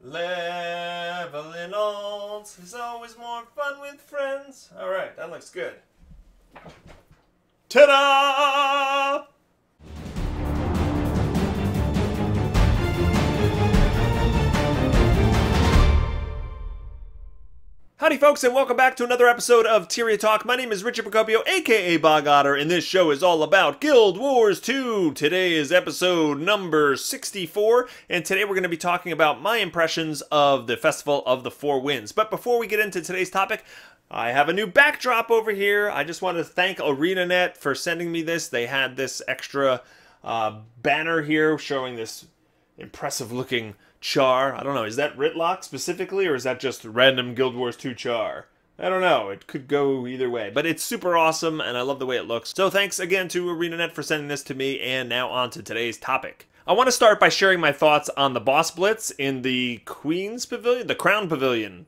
Leveling alts is always more fun with friends. Alright, that looks good. Ta-da! Howdy folks, and welcome back to another episode of Tyria Talk. My name is Richard Procopio, aka Bog Otter, and this show is all about Guild Wars 2. Today is episode number 64, and today we're going to be talking about my impressions of the Festival of the Four Winds. But before we get into today's topic, I have a new backdrop over here. I just wanted to thank ArenaNet for sending me this. They had this extra banner here showing this impressive looking char. I don't know, is that Ritlock specifically, or is that just random Guild Wars 2 char? I don't know, it could go either way, but it's super awesome and I love the way it looks. So thanks again to ArenaNet for sending this to me, and now on to today's topic. I want to start by sharing my thoughts on the boss blitz in the Queen's Pavilion, the Crown Pavilion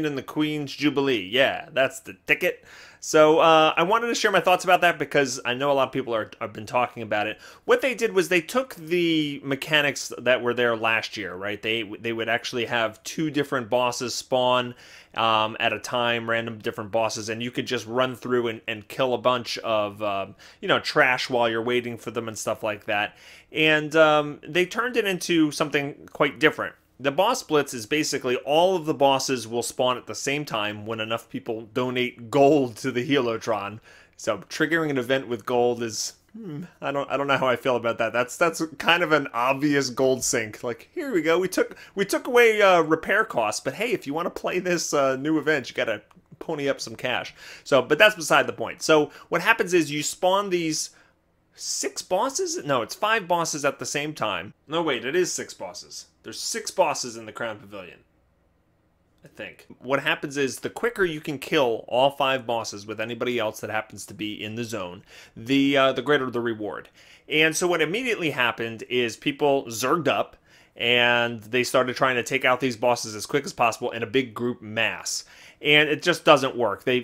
and the Queen's Jubilee. Yeah, that's the ticket. So I wanted to share my thoughts about that because I know a lot of people have been talking about it. What they did was they took the mechanics that were there last year, right? They would actually have two different bosses spawn at a time, random different bosses, and you could just run through and kill a bunch of trash while you're waiting for them and stuff like that. And they turned it into something quite different. The boss blitz is basically all of the bosses will spawn at the same time when enough people donate gold to the Helotron. So triggering an event with gold is I don't know how I feel about that. That's kind of an obvious gold sink. Like, here we go. We took away repair costs, but hey, if you want to play this new event, you got to pony up some cash. So, but that's beside the point. So what happens is you spawn these 6 bosses? No, it's 5 bosses at the same time. No, wait, it is 6 bosses. There's 6 bosses in the Crown Pavilion, I think. What happens is the quicker you can kill all 5 bosses with anybody else that happens to be in the zone, the greater the reward. And so what immediately happened is people zerged up and they started trying to take out these bosses as quick as possible in a big group mass. And it just doesn't work. They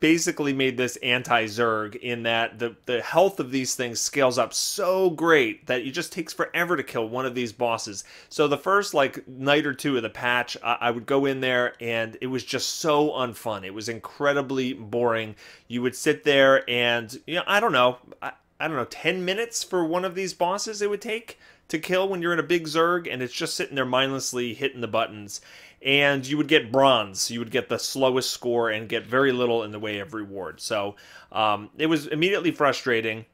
basically made this anti-Zerg in that the health of these things scales up so great that it just takes forever to kill one of these bosses. So the first night or two of the patch, I would go in there and it was just so unfun. It was incredibly boring. You would sit there and, I don't know, 10 minutes for one of these bosses it would take to kill when you're in a big Zerg, and it's just sitting there mindlessly hitting the buttons. And you would get bronze. You would get the slowest score and get very little in the way of reward. So it was immediately frustrating.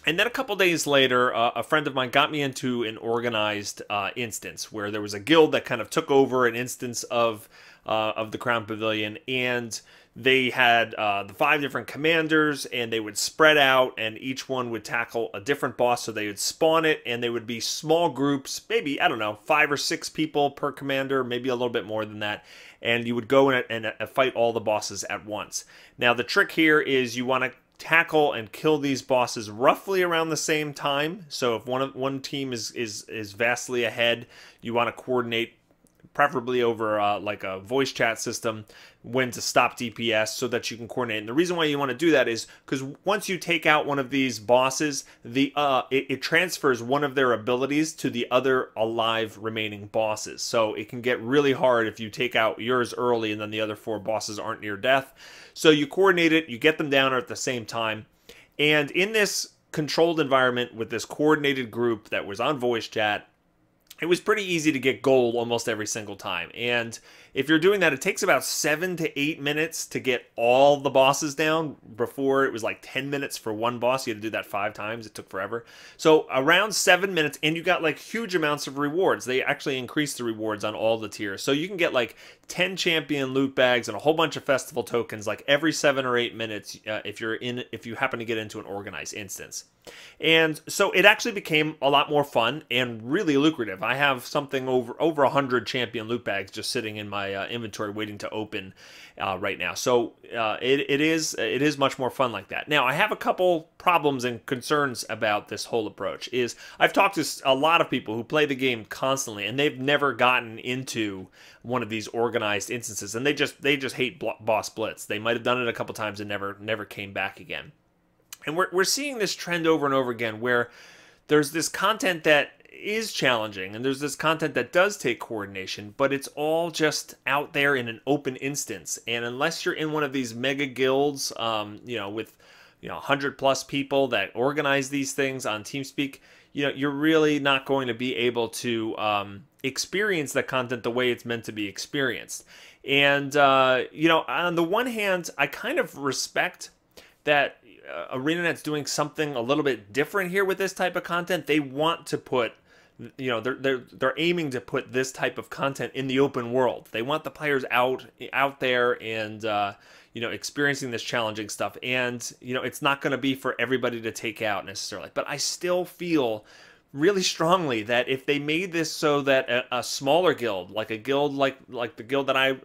And then a couple days later, a friend of mine got me into an organized instance where there was a guild that kind of took over an instance of the Crown Pavilion, and they had the 5 different commanders, and they would spread out, and each one would tackle a different boss. So they would spawn it, and they would be small groups, maybe, I don't know, 5 or 6 people per commander, maybe a little bit more than that. And you would go and fight all the bosses at once. Now, the trick here is you want to tackle and kill these bosses roughly around the same time. So if one team is vastly ahead, you want to coordinate, preferably over like a voice chat system, when to stop DPS so that you can coordinate. And the reason why you want to do that is because once you take out one of these bosses, it transfers one of their abilities to the other alive remaining bosses. So it can get really hard if you take out yours early and then the other 4 bosses aren't near death. So you coordinate it, you get them down at the same time. And in this controlled environment with this coordinated group that was on voice chat, it was pretty easy to get gold almost every single time. And if you're doing that, it takes about 7 to 8 minutes to get all the bosses down. Before, it was like 10 minutes for one boss. You had to do that 5 times. It took forever. So around 7 minutes, and you got like huge amounts of rewards. They actually increased the rewards on all the tiers. So you can get like 10 champion loot bags and a whole bunch of festival tokens like every 7 or 8 minutes if you happen to get into an organized instance. And so it actually became a lot more fun and really lucrative. I have something over 100 champion loot bags just sitting in my inventory waiting to open right now. So it is much more fun like that. Now, I have a couple problems and concerns about this whole approach. I've talked to a lot of people who play the game constantly, and they've never gotten into one of these organized instances, and they just hate boss blitz. They might have done it a couple times and never came back again. And we're seeing this trend over and over again where there's this content that is challenging, and there's this content that does take coordination, but it's all just out there in an open instance. And unless you're in one of these mega guilds, with 100 plus people that organize these things on TeamSpeak, you're really not going to be able to experience the content the way it's meant to be experienced. And on the one hand, I kind of respect that ArenaNet's doing something a little bit different here with this type of content. They want to put, they're aiming to put this type of content in the open world. They want the players out there and experiencing this challenging stuff. And it's not going to be for everybody to take out necessarily. But I still feel really strongly that if they made this so that a smaller guild, like a guild like the guild that I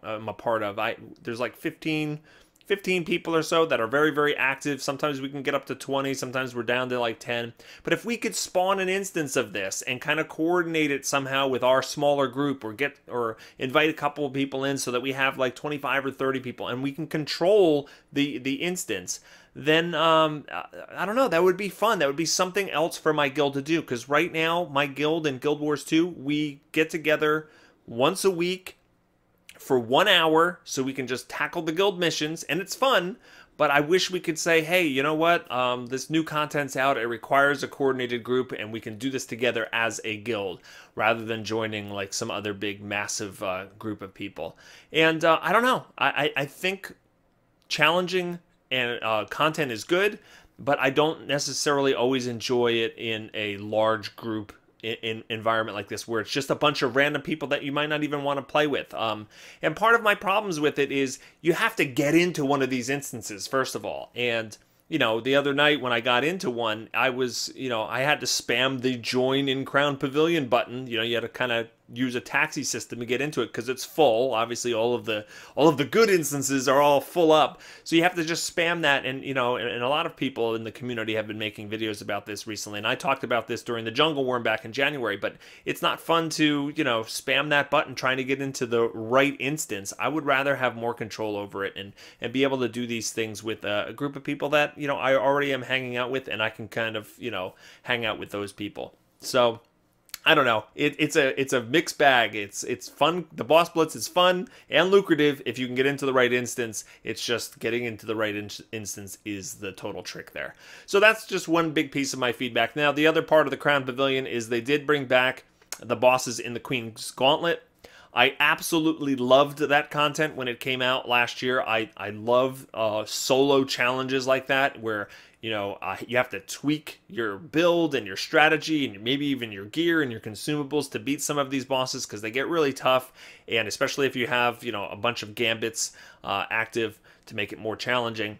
am a part of, there's like 15 people or so that are very, very active. Sometimes we can get up to 20. Sometimes we're down to like 10. But if we could spawn an instance of this and kind of coordinate it somehow with our smaller group, or invite a couple of people in so that we have like 25 or 30 people and we can control the instance, then I don't know, that would be fun. That would be something else for my guild to do. Because right now, my guild in Guild Wars 2, we get together once a week for 1 hour so we can just tackle the guild missions, and it's fun. But I wish we could say, hey, you know what, this new content's out, it requires a coordinated group, and we can do this together as a guild rather than joining like some other big massive group of people. And I don't know, I think challenging and content is good, but I don't necessarily always enjoy it in a large group in environment like this, where it's just a bunch of random people that you might not even want to play with. And part of my problems with it is you have to get into one of these instances, first of all. And the other night when I got into one, I was, I had to spam the join in Crown Pavilion button. You had to kind of use a taxi system to get into it because it's full. Obviously, all of the good instances are all full up, so you have to just spam that. And and a lot of people in the community have been making videos about this recently, and I talked about this during the Jungle Worm back in January. But it's not fun to spam that button trying to get into the right instance. I would rather have more control over it and be able to do these things with a group of people that I already am hanging out with, and I can kind of hang out with those people. So I don't know. It's a mixed bag. It's fun. The boss blitz is fun and lucrative if you can get into the right instance. It's just getting into the right instance is the total trick there. So that's just one big piece of my feedback. Now, the other part of the Crown Pavilion is they did bring back the bosses in the Queen's Gauntlet. I absolutely loved that content when it came out last year. I love solo challenges like that where you have to tweak your build and your strategy and maybe even your gear and your consumables to beat some of these bosses because they get really tough, and especially if you have a bunch of gambits active to make it more challenging.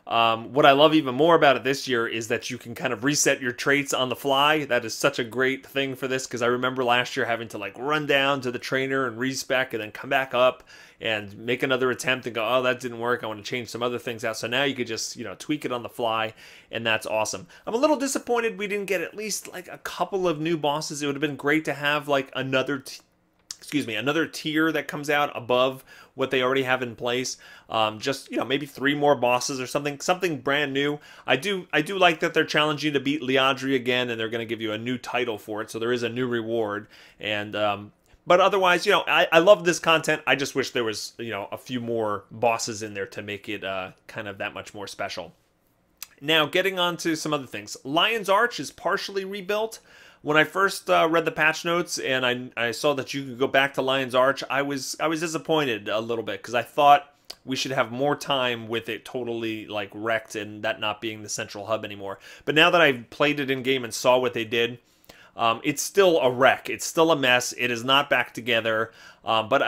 What I love even more about it this year is that you can kind of reset your traits on the fly. That is such a great thing for this, because I remember last year having to like run down to the trainer and respec and then come back up and make another attempt and go, oh, that didn't work, I want to change some other things out. So now you could just tweak it on the fly, and that's awesome. I'm a little disappointed we didn't get at least like a couple of new bosses. It would have been great to have like another tier that comes out above what they already have in place. Just maybe 3 more bosses or something brand new. I do like that they're challenging you to beat Liadri again, and they're going to give you a new title for it, so there is a new reward. And but otherwise, I love this content. I just wish there was a few more bosses in there to make it kind of that much more special. Now, getting on to some other things. Lion's Arch is partially rebuilt. When I first read the patch notes and I saw that you could go back to Lion's Arch, I was disappointed a little bit, because I thought we should have more time with it totally like wrecked and that not being the central hub anymore. But now that I've played it in game and saw what they did, it's still a wreck. It's still a mess. It is not back together. But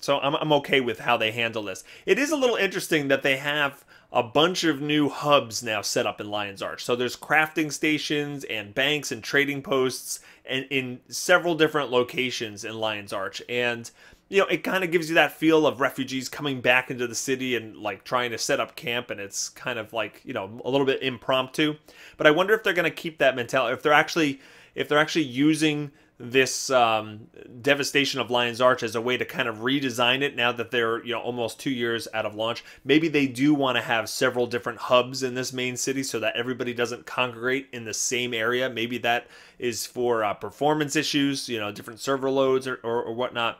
so I'm okay with how they handle this. It is a little interesting that they have a bunch of new hubs now set up in Lion's Arch. So there's crafting stations and banks and trading posts and in several different locations in Lion's Arch. And it kind of gives you that feel of refugees coming back into the city and like trying to set up camp, and it's kind of like a little bit impromptu. But I wonder if they're going to keep that mentality, if they're actually using this devastation of Lion's Arch as a way to kind of redesign it now that they're, you know, almost 2 years out of launch. Maybe they do want to have several different hubs in this main city so that everybody doesn't congregate in the same area. Maybe that is for performance issues, you know, different server loads or whatnot.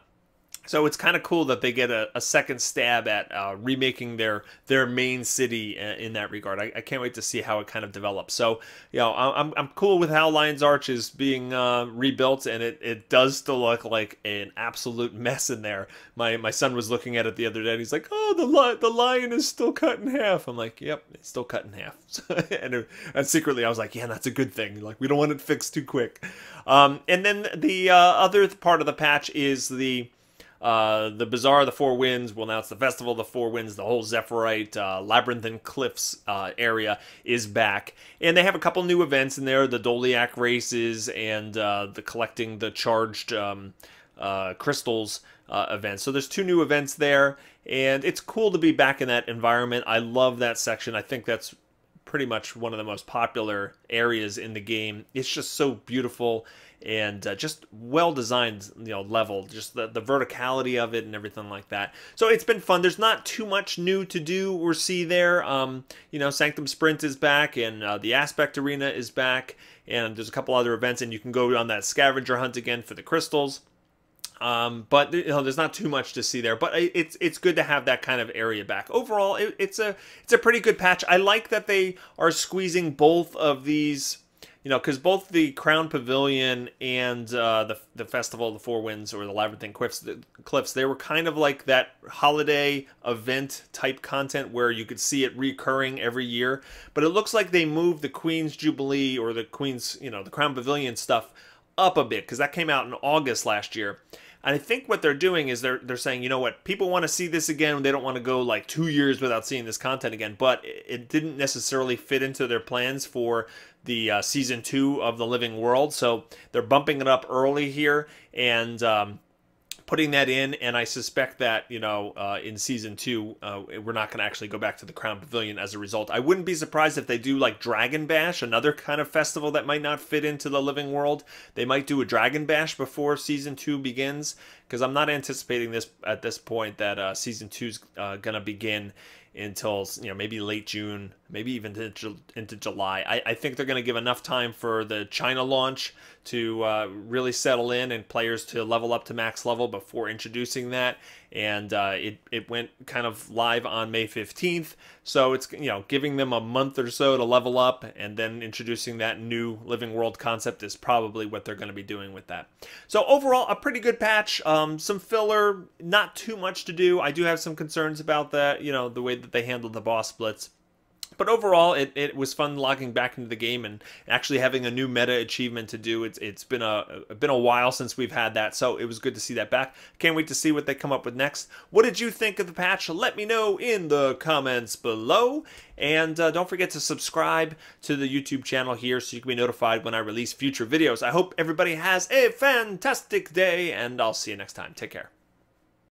So it's kind of cool that they get a second stab at remaking their main city in that regard. I can't wait to see how it kind of develops. So, you know, I'm cool with how Lion's Arch is being rebuilt, and it does still look like an absolute mess in there. My son was looking at it the other day, and he's like, "Oh, the lion is still cut in half." I'm like, "Yep, it's still cut in half." and secretly, I was like, "Yeah, that's a good thing. Like, we don't want it fixed too quick." And then the other part of the patch is the Bazaar of the Four Winds. Well, now it's the Festival of the Four Winds. The whole Zephyrite, Labyrinthine Cliffs area is back. And they have a couple new events in there. The Doliac races and the collecting the charged crystals event. So there's 2 new events there. And it's cool to be back in that environment. I love that section. I think that's pretty much one of the most popular areas in the game. It's just so beautiful and just well designed, you know, level, just the verticality of it and everything like that. So it's been fun. There's not too much new to do or see there. You know, Sanctum Sprint is back, and the Aspect Arena is back, and there's a couple other events, and you can go on that scavenger hunt again for the crystals. But you know, there's not too much to see there, but it's good to have that kind of area back. Overall, it's a pretty good patch. I like that they are squeezing both of these, you know, because both the Crown Pavilion and the Festival of the Four Winds, or the Labyrinthine Cliffs, they were kind of like that holiday event type content where you could see it recurring every year. But it looks like they moved the Queen's Jubilee, or the Queen's, you know, the Crown Pavilion stuff up a bit, because that came out in August last year. And I think what they're doing is they're saying, you know what, people want to see this again. They don't want to go like 2 years without seeing this content again. But it didn't necessarily fit into their plans for the season 2 of the Living World. So they're bumping it up early here and putting that in. And I suspect that, you know, in season 2, we're not going to actually go back to the Crown Pavilion as a result. I wouldn't be surprised if they do like Dragon Bash, another kind of festival that might not fit into the Living World. They might do a Dragon Bash before season 2 begins, because I'm not anticipating this at this point that season 2 is going to begin until, you know, maybe late June, maybe even into July. I think they're going to give enough time for the China launch to really settle in and players to level up to max level before introducing that. And it went kind of live on May 15th. So it's, you know, giving them a month or so to level up, and then introducing that new Living World concept is probably what they're going to be doing with that. So overall, a pretty good patch. Some filler, not too much to do. I do have some concerns about that, you know, the way that they handled the boss splits. But overall, it was fun logging back into the game and actually having a new meta achievement to do. It's been a while since we've had that, so it was good to see that back. Can't wait to see what they come up with next. What did you think of the patch? Let me know in the comments below. And don't forget to subscribe to the YouTube channel here so you can be notified when I release future videos. I hope everybody has a fantastic day, and I'll see you next time. Take care.